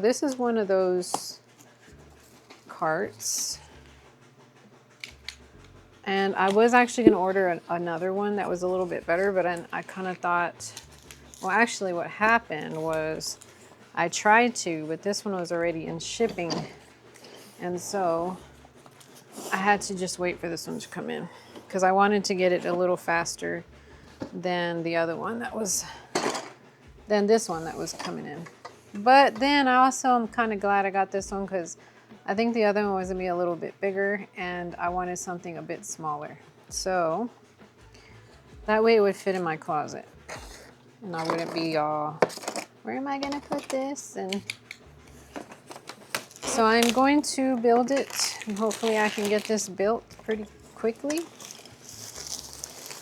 This is one of those carts. And I was actually going to order another one that was a little bit better, but I kind of thought, well, actually what happened was I tried to, but this one was already in shipping. And so I had to just wait for this one to come in because I wanted to get it a little faster than the other one than this one that was coming in. But then I also am kind of glad I got this one because I think the other one was gonna be a little bit bigger and I wanted something a bit smaller. So that way it would fit in my closet and I wouldn't be all, where am I gonna put this? And so I'm going to build it and hopefully I can get this built pretty quickly.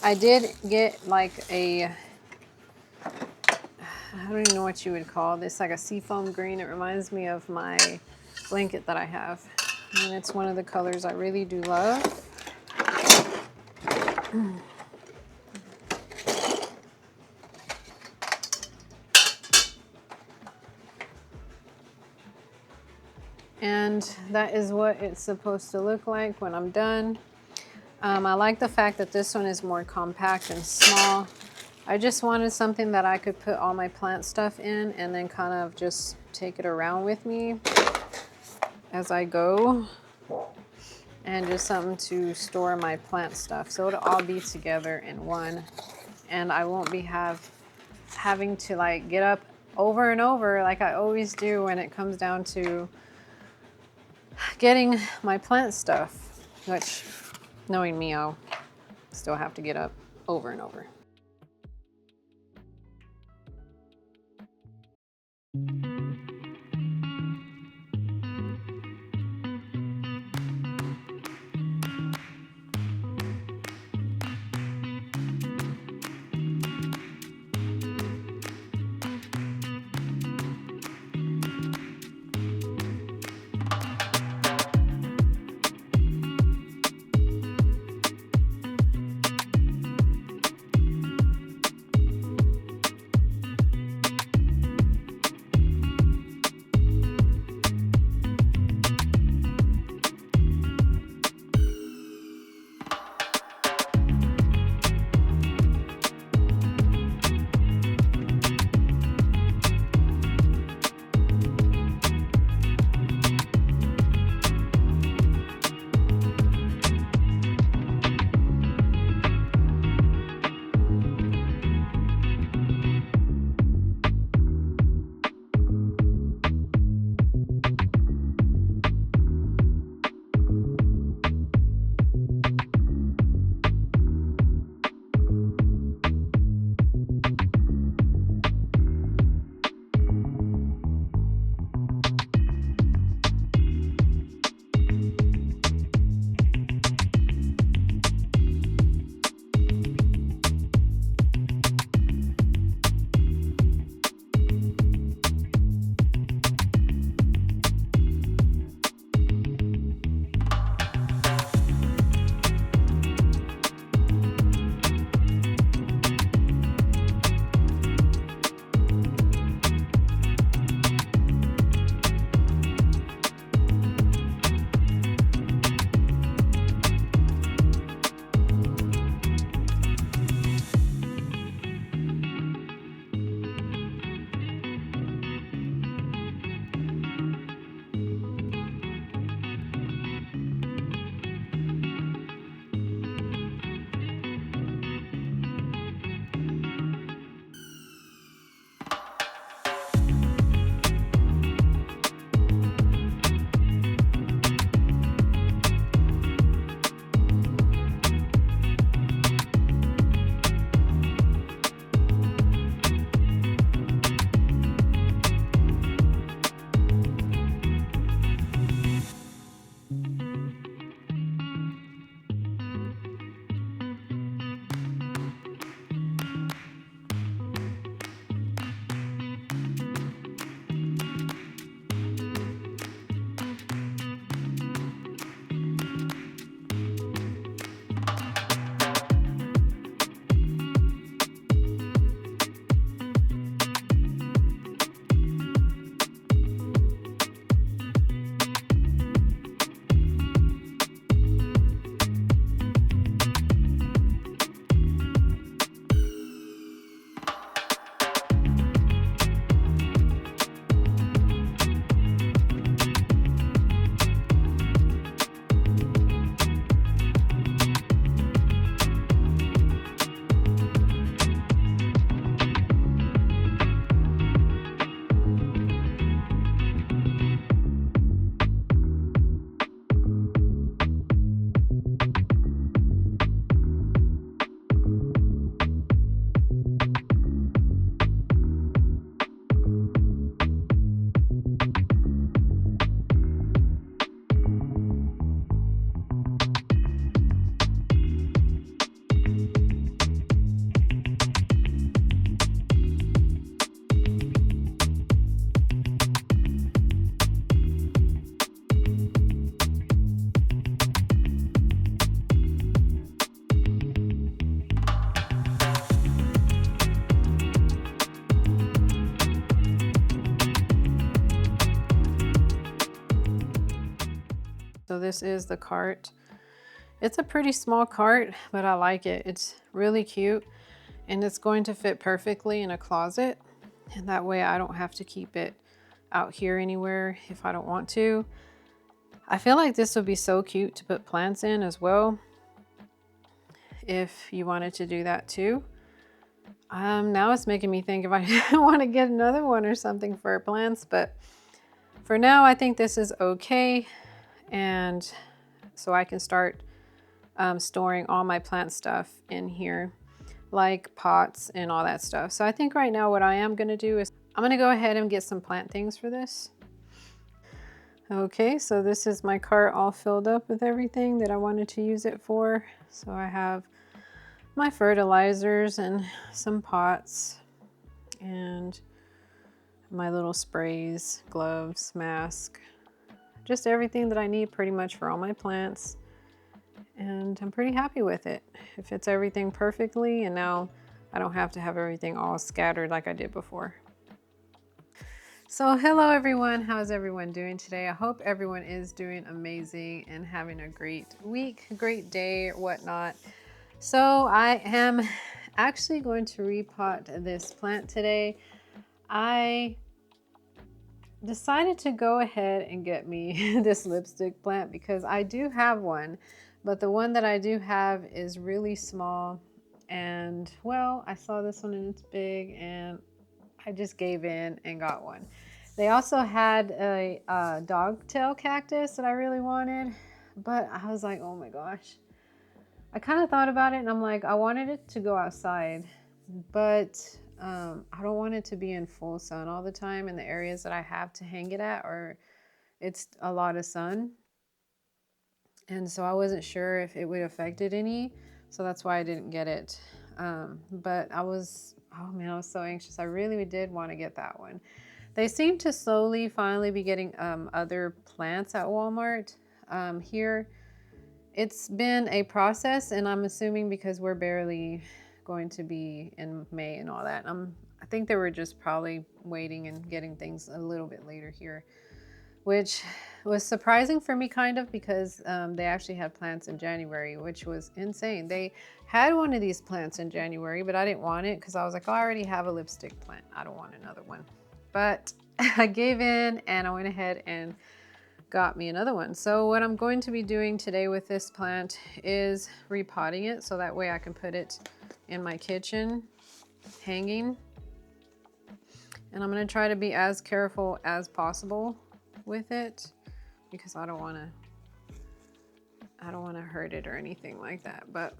I did get like a, I don't even know what you would call this, like a seafoam green. It reminds me of my blanket that I have. And it's one of the colors I really do love. And that is what it's supposed to look like when I'm done. I like the fact that this one is more compact and small. I just wanted something that I could put all my plant stuff in and then kind of just take it around with me as I go, and just something to store my plant stuff. So it'll all be together in one and I won't be having to like get up over and over like I always do when it comes down to getting my plant stuff, which knowing me, I'll still have to get up over and over. So this is the cart. It's a pretty small cart, but I like it. It's really cute, and it's going to fit perfectly in a closet. And that way I don't have to keep it out here anywhere if I don't want to. I feel like this would be so cute to put plants in as well, if you wanted to do that too. Now it's making me think if I want to get another one or something for plants, but for now I think this is okay. And so I can start storing all my plant stuff in here, like pots and all that stuff. So I think right now what I am going to do is I'm going to go ahead and get some plant things for this. Okay, so this is my cart all filled up with everything that I wanted to use it for. So I have my fertilizers and some pots and my little sprays, gloves, mask, just everything that I need pretty much for all my plants. And I'm pretty happy with it. It fits everything perfectly, and now I don't have to have everything all scattered like I did before. So hello everyone, how's everyone doing today? I hope everyone is doing amazing and having a great week, great day, whatnot. So I am actually going to repot this plant today. I decided to go ahead and get me this lipstick plant because I do have one, but the one that I do have is really small, and well, I saw this one and it's big, and I just gave in and got one. They also had a dogtail cactus that I really wanted, but I was like, oh my gosh. I kind of thought about it, and I'm like, I wanted it to go outside, but I don't want it to be in full sun all the time in the areas that I have to hang it at, or it's a lot of sun. And so I wasn't sure if it would affect it any, so that's why I didn't get it. But I was, oh man, I was so anxious. I really did want to get that one. They seem to slowly finally be getting other plants at Walmart here. It's been a process, and I'm assuming because we're barely going to be in May and all that. I think they were just probably waiting and getting things a little bit later here, which was surprising for me kind of, because they actually had plants in January, which was insane. They had one of these plants in January, but I didn't want it because I was like, oh, I already have a lipstick plant. I don't want another one. But I gave in and I went ahead and got me another one. So what I'm going to be doing today with this plant is repotting it, so that way I can put it in my kitchen hanging. And I'm going to try to be as careful as possible with it because I don't want to hurt it or anything like that. But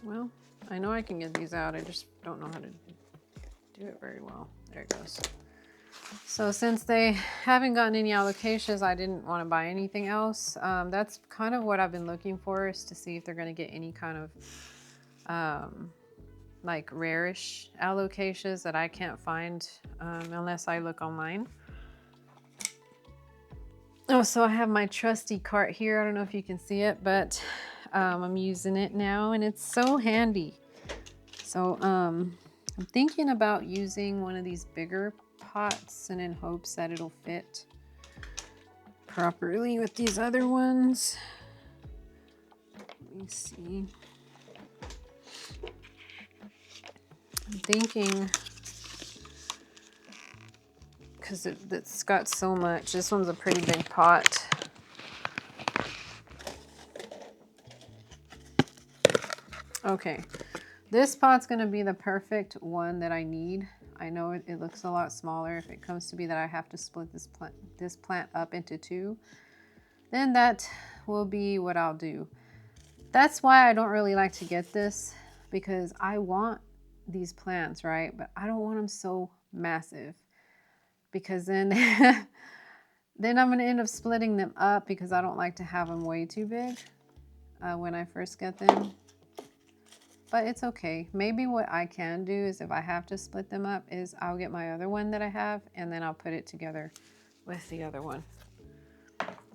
well, I know I can get these out. I just don't know how to do it very well. There it goes. So since they haven't gotten any allocations, I didn't want to buy anything else. That's kind of what I've been looking for, is to see if they're going to get any kind of like rarish allocations that I can't find unless I look online. Oh, so I have my trusty cart here. I don't know if you can see it, but I'm using it now, and it's so handy. So I'm thinking about using one of these bigger pots, and in hopes that it'll fit properly with these other ones. Let me see. I'm thinking, because it's got so much. This one's a pretty big pot. Okay, this pot's going to be the perfect one that I need. I know it looks a lot smaller. If it comes to be that I have to split this plant up into two, then that will be what I'll do. That's why I don't really like to get this, because I want these plants, right? But I don't want them so massive, because then then I'm going to end up splitting them up, because I don't like to have them way too big when I first get them. But it's okay. Maybe what I can do is, if I have to split them up, is I'll get my other one that I have, and then I'll put it together with the other one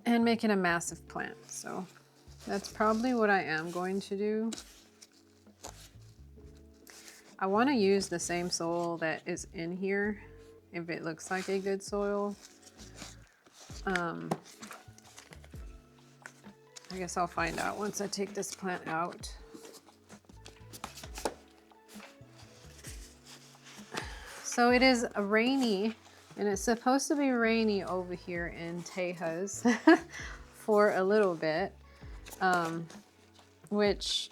and make it a massive plant. So that's probably what I am going to do. I want to use the same soil that is in here if it looks like a good soil. I guess I'll find out once I take this plant out. So it is rainy, and it's supposed to be rainy over here in Tejas for a little bit, which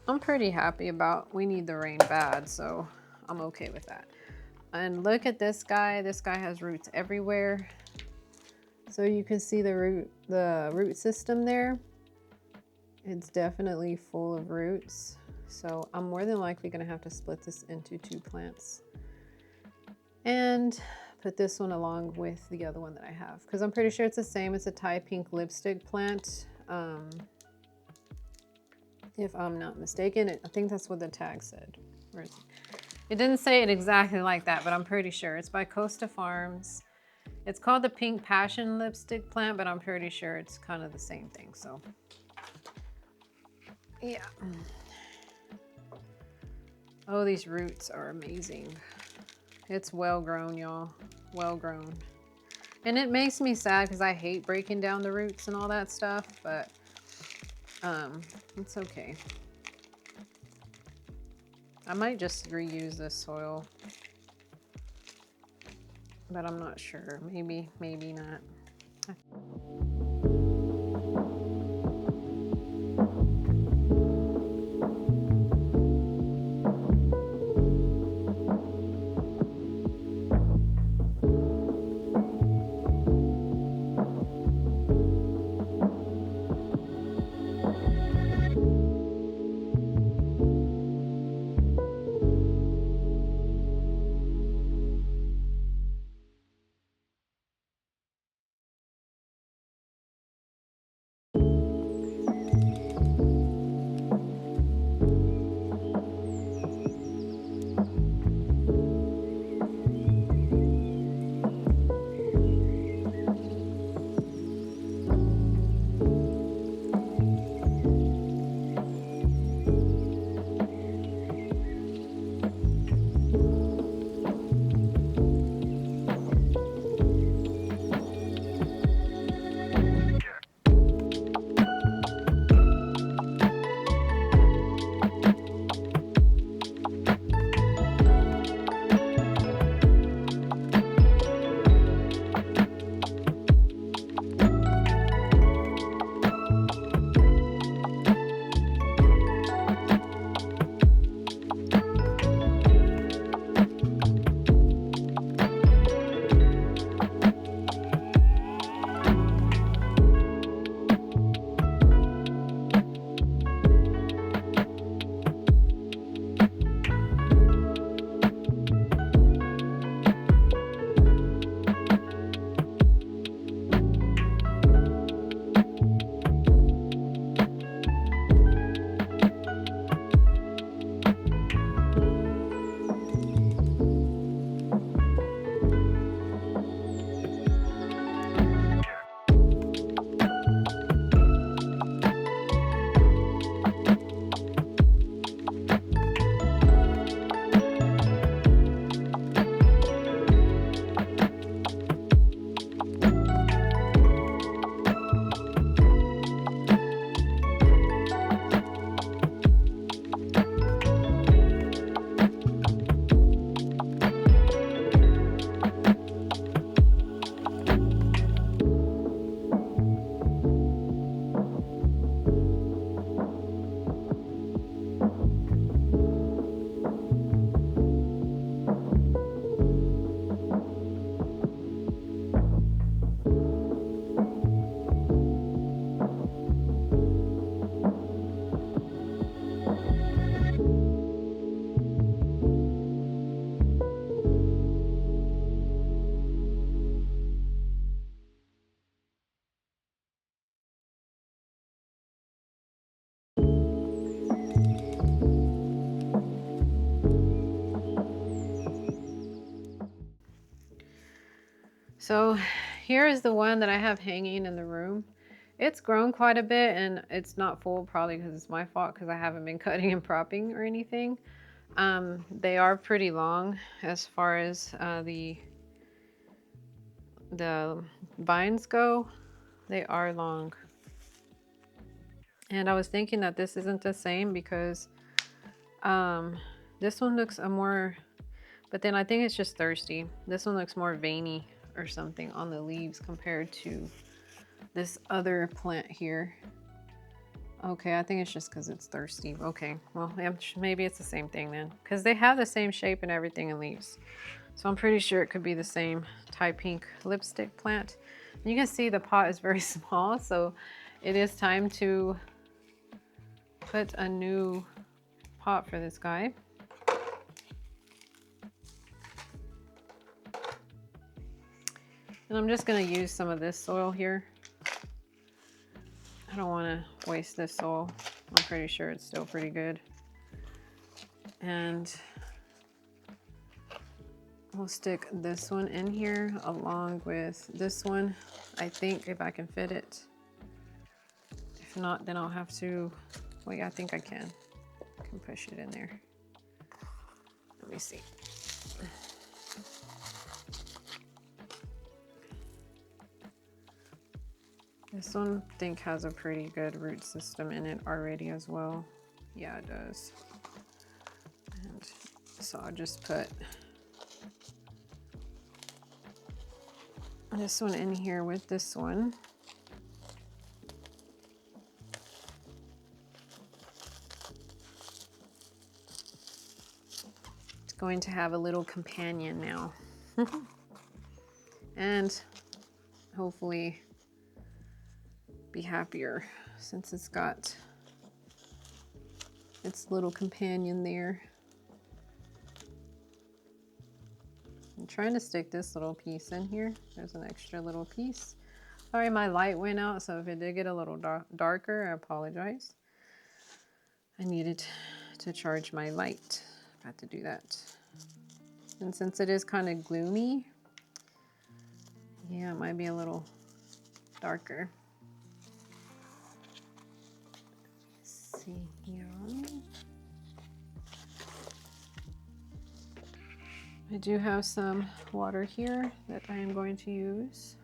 I'm pretty happy about. We need the rain bad, so I'm okay with that. And look at this guy. This guy has roots everywhere. So you can see the root system there. It's definitely full of roots. So I'm more than likely gonna have to split this into 2 plants and put this one along with the other one that I have, because I'm pretty sure it's the same. It's a Thai pink lipstick plant. If I'm not mistaken, I think that's what the tag said. Where is it? It didn't say it exactly like that, but I'm pretty sure. It's by Costa Farms. It's called the Pink Passion lipstick plant, but I'm pretty sure it's kind of the same thing. So yeah. Oh, these roots are amazing. It's well grown, y'all. Well grown. And it makes me sad because I hate breaking down the roots and all that stuff, but it's okay. I might just reuse this soil, but I'm not sure. Maybe, maybe not. So here is the one that I have hanging in the room. It's grown quite a bit and it's not full, probably because it's my fault because I haven't been cutting and propping or anything. They are pretty long as far as the the vines go, they are long. And I was thinking that this isn't the same because this one looks more, but then I think it's just thirsty. This one looks more veiny or something on the leaves compared to this other plant here. Okay, I think it's just because it's thirsty. Okay, well, maybe it's the same thing then, because they have the same shape and everything in leaves. So I'm pretty sure it could be the same Thai pink lipstick plant. And you can see the pot is very small, so it is time to put a new pot for this guy. And I'm just gonna use some of this soil here. I don't wanna waste this soil. I'm pretty sure it's still pretty good. And we'll stick this one in here along with this one. I think if I can fit it. If not, then I'll have to, wait, I think I can push it in there. Let me see. This one I think has a pretty good root system in it already as well. Yeah, it does. And so I'll just put this one in here with this one. It's going to have a little companion now. And hopefully be happier since it's got its little companion there. I'm trying to stick this little piece in here. There's an extra little piece. Sorry, my light went out, so if it did get a little darker, I apologize. I needed to charge my light. I had to do that. And since it is kind of gloomy, yeah, it might be a little darker. Let's see here. I do have some water here that I am going to use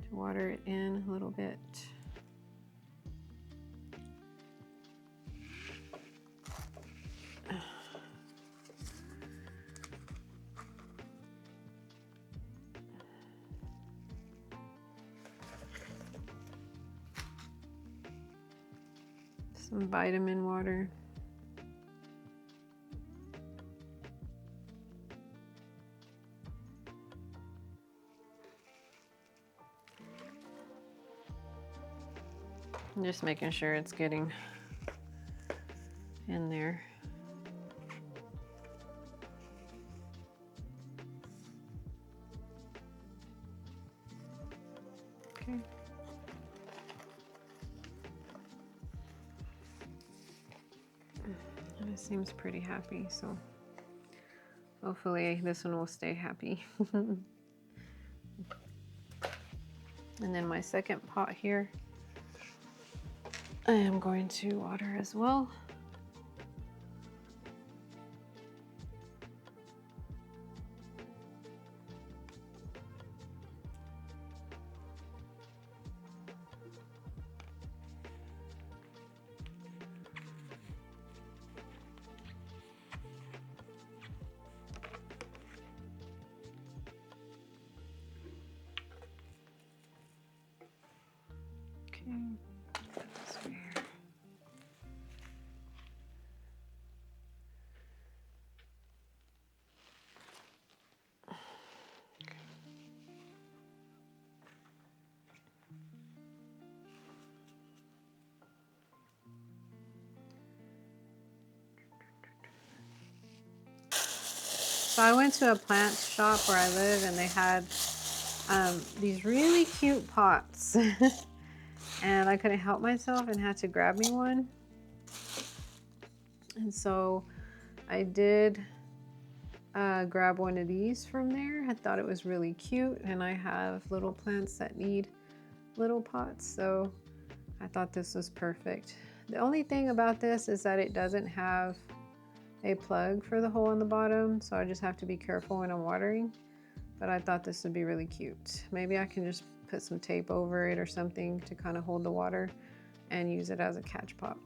to water it in a little bit. Some vitamin water. I'm just making sure it's getting in there. Okay. And it seems pretty happy, so hopefully this one will stay happy. And then my second pot here, I am going to water as well. Okay. So I went to a plant shop where I live, and they had these really cute pots. And I couldn't help myself and had to grab me one. And so I did grab one of these from there. I thought it was really cute, and I have little plants that need little pots, so I thought this was perfect. The only thing about this is that it doesn't have a plug for the hole in the bottom, so I just have to be careful when I'm watering. but I thought this would be really cute. Maybe I can just put some tape over it or something to kind of hold the water and use it as a catch pop.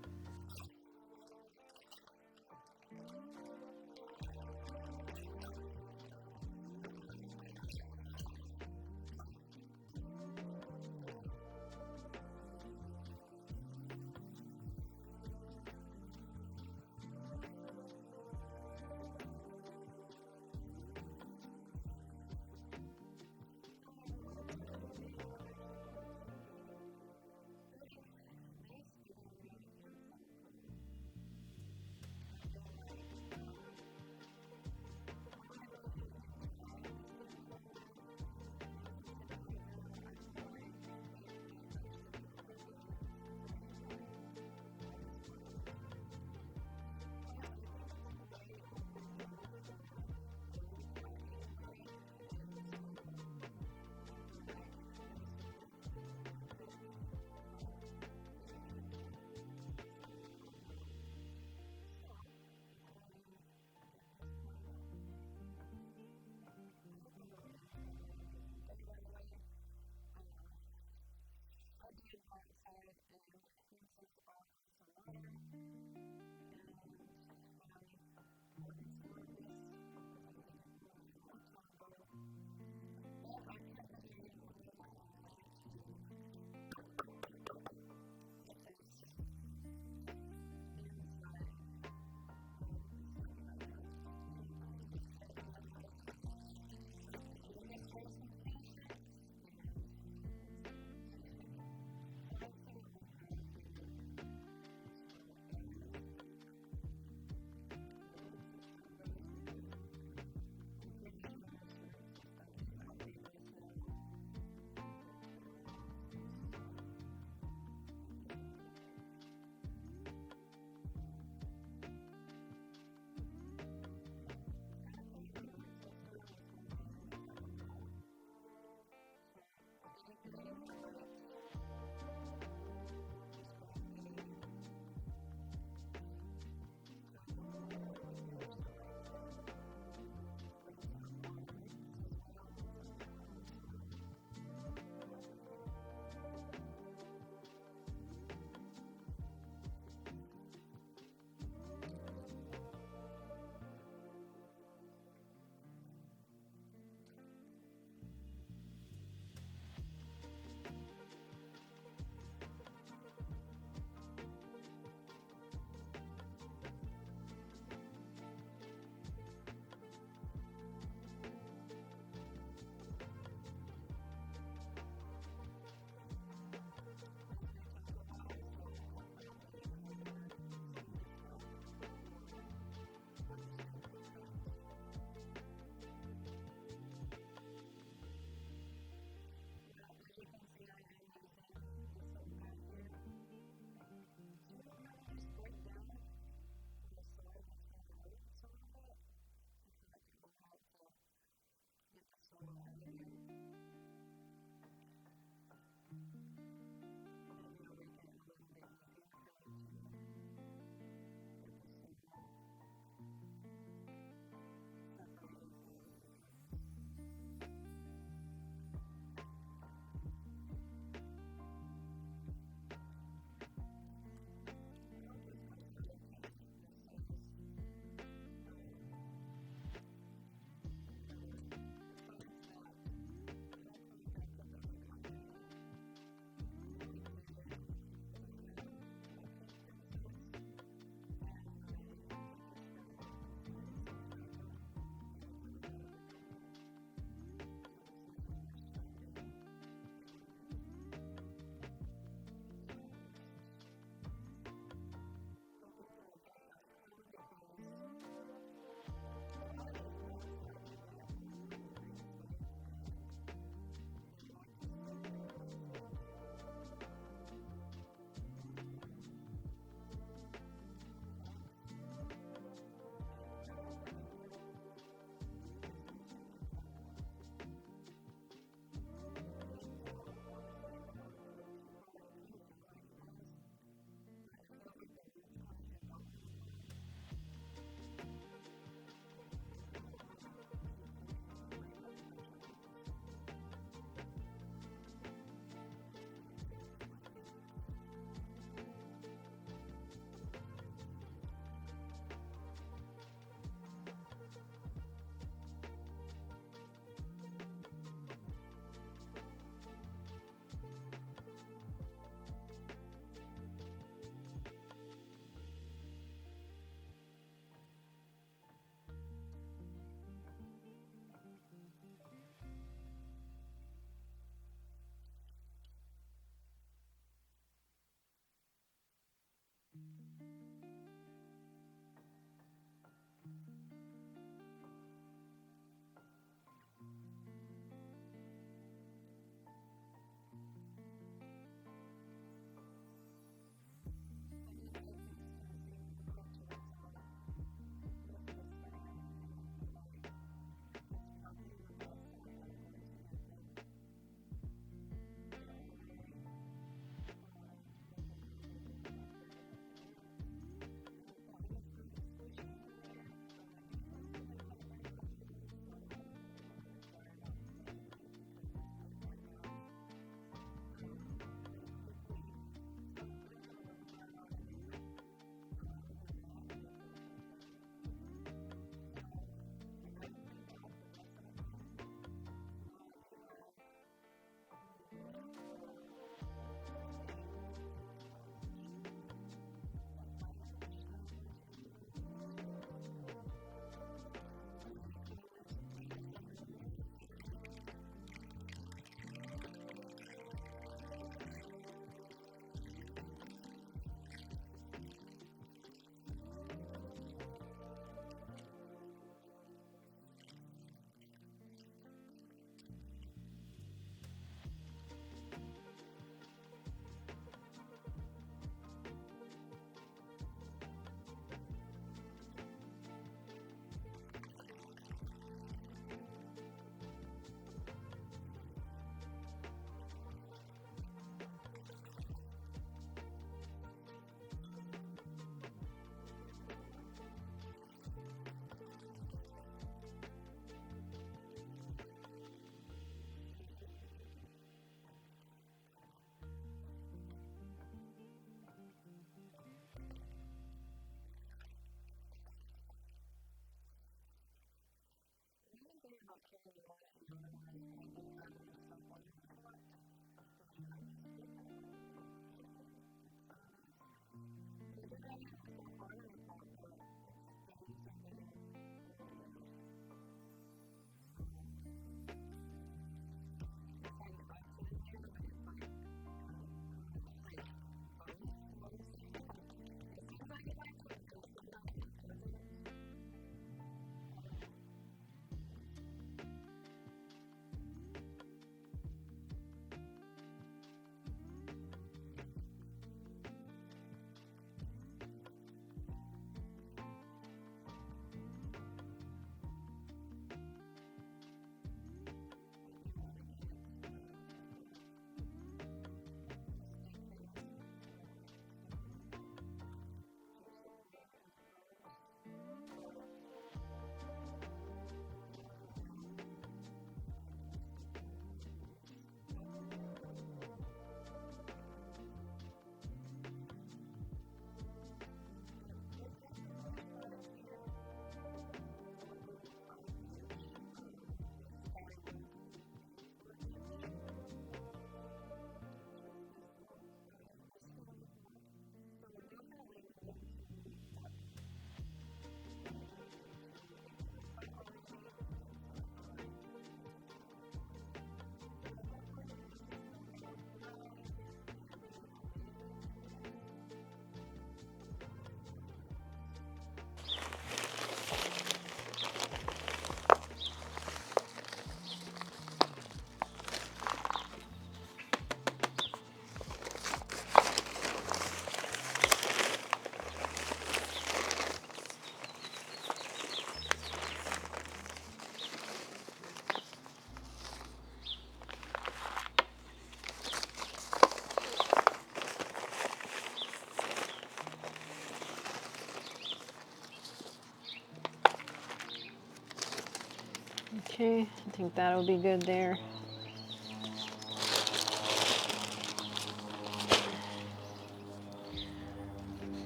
Okay, I think that'll be good there.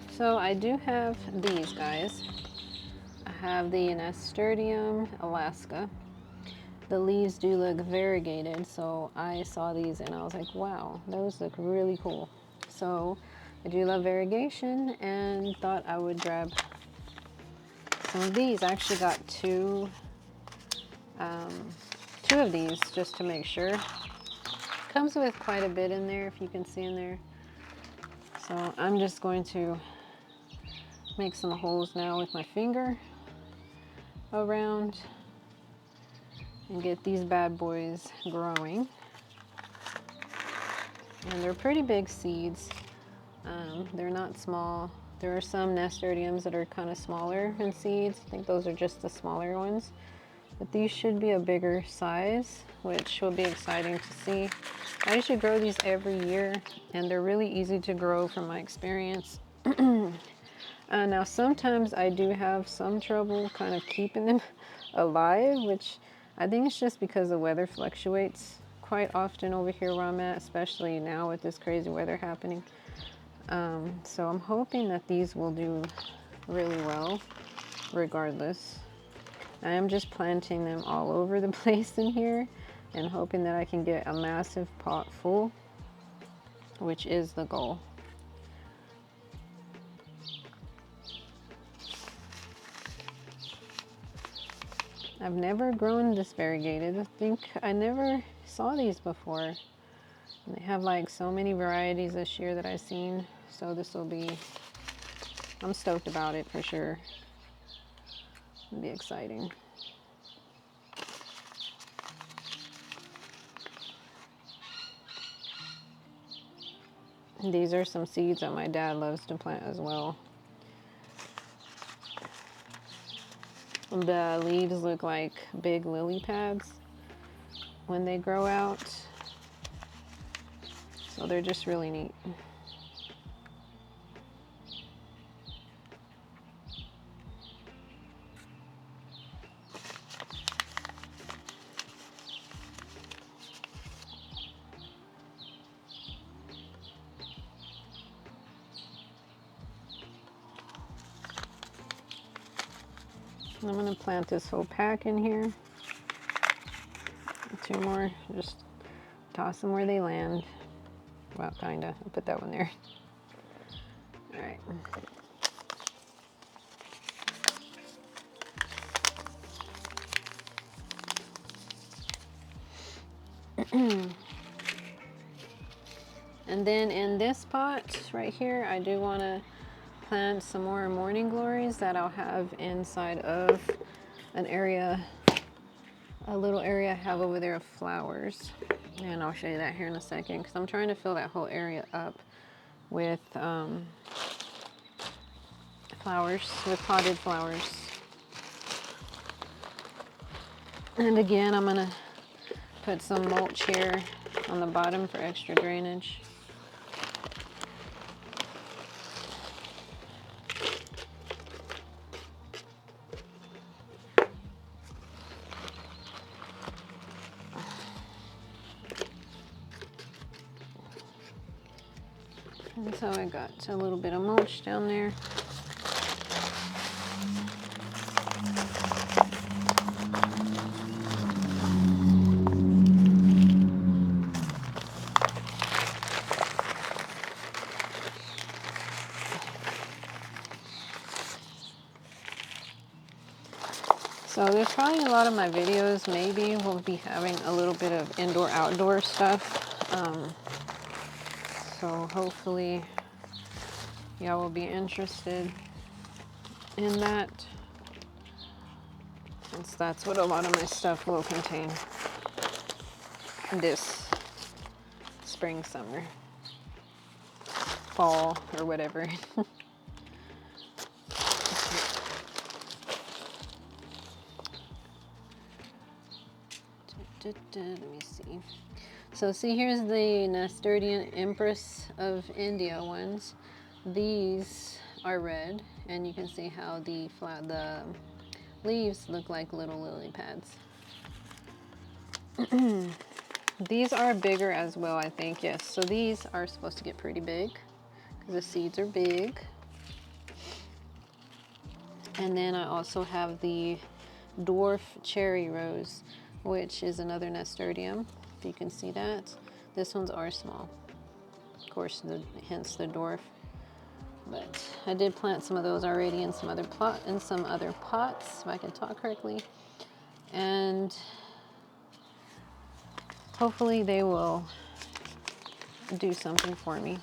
So I do have these guys. I have the Nasturtium Alaska. The leaves do look variegated, so I saw these and I was like, wow, those look really cool. So I do love variegation and thought I would grab some of these. I actually got two of these just to make sure. Comes with quite a bit in there, if you can see in there. So I'm just going to make some holes now with my finger around and get these bad boys growing. And they're pretty big seeds. They're not small. There are some Nasturtiums that are kind of smaller in seeds. I think those are just the smaller ones. But these should be a bigger size, which will be exciting to see. I usually grow these every year, and they're really easy to grow from my experience. Now, sometimes I do have some trouble kind of keeping them alive, which I think it's just because the weather fluctuates quite often over here where I'm at, especially now with this crazy weather happening. So I'm hoping that these will do really well regardless. I am just planting them all over the place in here and hoping that I can get a massive pot full, which is the goal. I've never grown this variegated. I think I never saw these before. They have like so many varieties this year that I've seen. So this will be, I'm stoked about it for sure. It'll be exciting. These are some seeds that my dad loves to plant as well. The leaves look like big lily pads when they grow out. So they're just really neat. I'm going to plant this whole pack in here. 2 more, just toss them where they land. Well, kinda. I'll put that one there. All right. And then in this pot right here, I do want to plant some more morning glories that I'll have inside of an area, a little area I have over there of flowers. And I'll show you that here in a second, because I'm trying to fill that whole area up with flowers, with potted flowers. And again, I'm gonna put some mulch here on the bottom for extra drainage. And so I got a little bit of mulch down there. So there's probably a lot of my videos maybe will be having a little bit of indoor-outdoor stuff. So hopefully y'all will be interested in that, since that's what a lot of my stuff will contain this spring, summer, fall, or whatever. Let me see. So see, here's the Nasturtium Empress of India ones. These are red, and you can see how the leaves look like little lily pads. These are bigger as well, I think. Yes, so these are supposed to get pretty big because the seeds are big. And then I also have the dwarf cherry rose, which is another nasturtium, if you can see that. This ones are small, of course, hence the dwarf. But I did plant some of those already in some other pots, if I can talk correctly. And hopefully they will do something for me.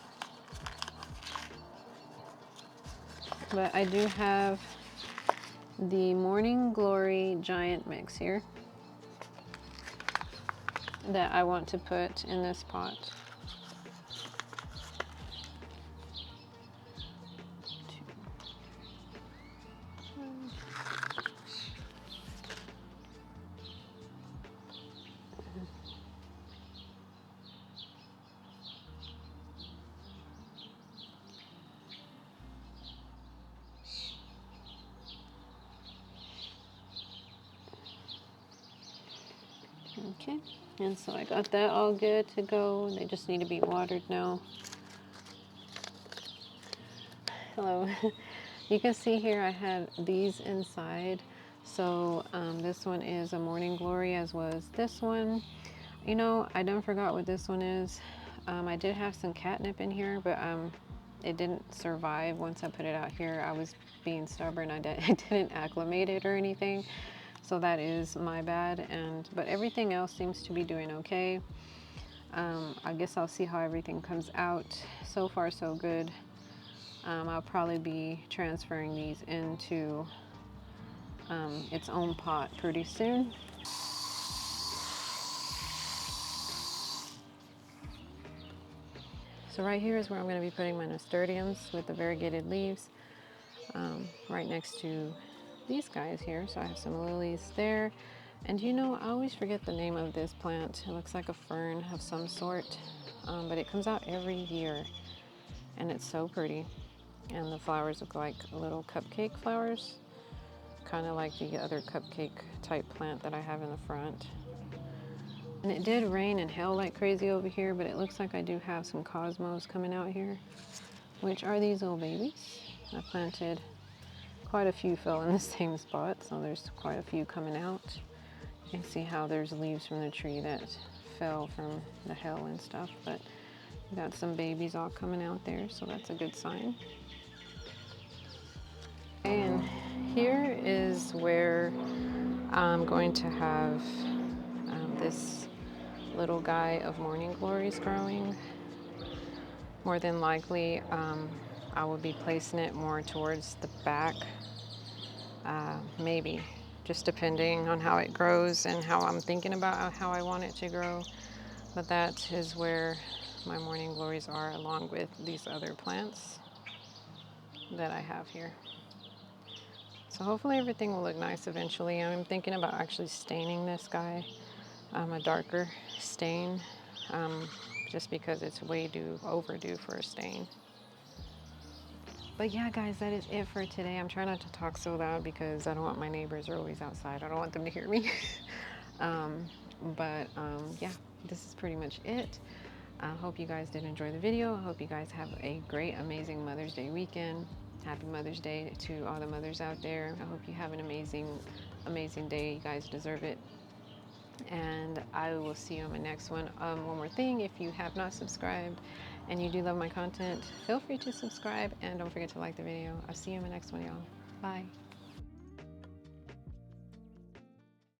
But I do have the Morning Glory Giant Mix here that I want to put in this pot. Okay, and so I got that all good to go. They just need to be watered now. Hello. You can see here I had these inside. So this one is a Morning Glory, as was this one. You know, I done forgot what this one is. I did have some catnip in here, but it didn't survive once I put it out here. I was being stubborn. I didn't acclimate it or anything. So that is my bad, but everything else seems to be doing okay. I guess I'll see how everything comes out. So far, so good. I'll probably be transferring these into its own pot pretty soon. So right here is where I'm going to be putting my nasturtiums with the variegated leaves, right next to these guys here. So I have some lilies there. And you know, I always forget the name of this plant. It looks like a fern of some sort, but it comes out every year, and it's so pretty. And the flowers look like little cupcake flowers, kind of like the other cupcake type plant that I have in the front. And it did rain and hail like crazy over here, but it looks like I do have some cosmos coming out here, which are these little babies. I planted quite a few, fell in the same spot, so there's quite a few coming out. You can see how there's leaves from the tree that fell from the hail and stuff, but we got some babies all coming out there, so that's a good sign. And here is where I'm going to have this little guy of morning glories growing. More than likely, I will be placing it more towards the back, maybe, just depending on how it grows and how I'm thinking about how I want it to grow. But that is where my morning glories are, along with these other plants that I have here. So hopefully everything will look nice eventually. I'm thinking about actually staining this guy a darker stain, just because it's way overdue for a stain. But yeah, guys, that is it for today. I'm trying not to talk so loud because I don't want my neighbors are always outside. I don't want them to hear me. Yeah, this is pretty much it. I hope you guys did enjoy the video. I hope you guys have a great, amazing Mother's Day weekend. Happy Mother's Day to all the mothers out there. I hope you have an amazing, amazing day. You guys deserve it. And I will see you on my next one. One more thing, if you have not subscribed and you do love my content, feel free to subscribe and don't forget to like the video. I'll see you in my next one, y'all. Bye.